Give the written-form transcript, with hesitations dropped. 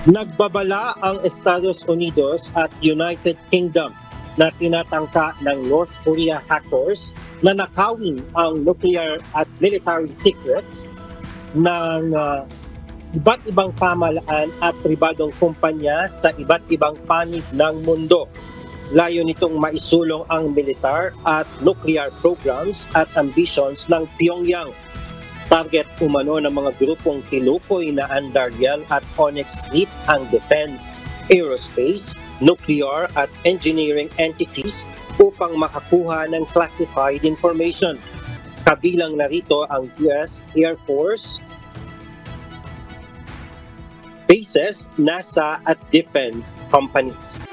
Nagbabala ang Estados Unidos at United Kingdom na tinatangka ng North Korea hackers na nakawin ang nuclear at military secrets ng iba't ibang pamahalaan at pribadong kumpanya sa iba't ibang panig ng mundo. Layo nitong maisulong ang militar at nuclear programs at ambitions ng Pyongyang. Target umano ng mga grupong tinukoy na Andariel at Onyx Fleet ang defense, aerospace, nuclear at engineering entities upang makakuha ng classified information. Kabilang narito ang US Air Force, bases, NASA at defense companies.